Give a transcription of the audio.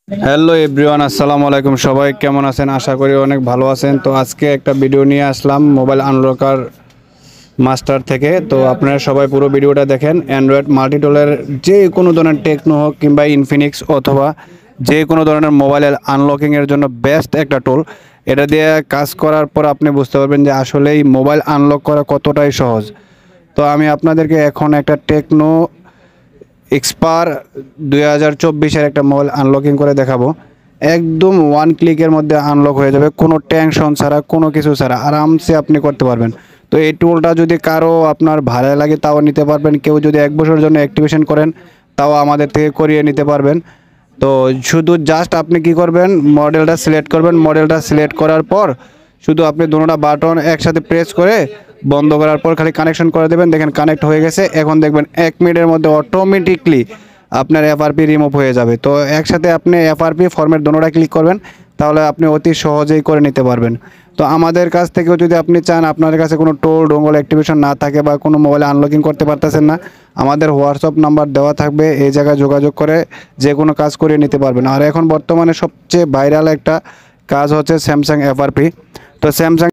Hello everyone, আসসালামু আলাইকুম। সবাই কেমন আছেন? আশা করি অনেক ভালো আছেন। তো আজকে একটা ভিডিও নিয়ে আসলাম মোবাইল আনলকার মাস্টার থেকে। তো আপনারা সবাই পুরো ভিডিওটা দেখেন। অ্যান্ড্রয়েড মাল্টিটুলের যে কোনো ধরনের টেকনো হোক কিংবা ইনফিনিক্স অথবা যে কোনো ধরনের মোবাইলের আনলকিংয়ের জন্য বেস্ট একটা টুল। এটা দিয়ে কাজ করার পর আপনি বুঝতে পারবেন যে আসলেই মোবাইল আনলক করা কতটাই সহজ। তো আমি আপনাদেরকে এখন একটা টেকনো এক্সপার 2024-এর একটা মোবাইল আনলকিং করে দেখাবো। একদম ওয়ান ক্লিকের মধ্যে আনলক হয়ে যাবে, কোনো টেনশন ছাড়া, কোনো কিছু ছাড়া আরামসে আপনি করতে পারবেন। তো এই টুলটা যদি কারো আপনার ভালো লাগে তাও নিতে পারবেন। কেউ যদি 1 বছরের জন্য অ্যাক্টিভেশন করেন তাও আমাদের থেকে করিয়ে নিতে পারবেন। তো শুধু জাস্ট আপনি কি করবেন, মডেলটা সিলেক্ট করবেন। মডেলটা সিলেক্ট করার পর শুধু আপনি দুটোটা বাটন একসাথে প্রেস করে বন্ধ করার পর খালি কানেকশন করে দেবেন। দেখেন কানেক্ট হয়ে গেছে। এখন দেখবেন 1 মিনিটের মধ্যে অটোমেটিকলি আপনার এফআরপি রিমুভ হয়ে যাবে। তো একসাথে আপনি এফআরপি ফরম্যাট দুটোটা ক্লিক করবেন, তাহলে আপনি অতি সহজেই করে নিতে পারবেন। তো আমাদের কাছ থেকেও যদি আপনি চান, আপনার কাছে কোনো টোল ডোঙ্গল অ্যাক্টিভেশন না থাকে বা কোনো মোবাইলে আনলকিং করতে পারতেছেন না, আমাদের হোয়াটসঅ্যাপ নাম্বার দেওয়া থাকবে, এই জায়গায় যোগাযোগ করে যে কোনো কাজ করিয়ে নিতে পারবেন। আর এখন বর্তমানে সবচেয়ে ভাইরাল একটা কাজ হচ্ছে স্যামসাং এফআরপি। তো স্যামসাং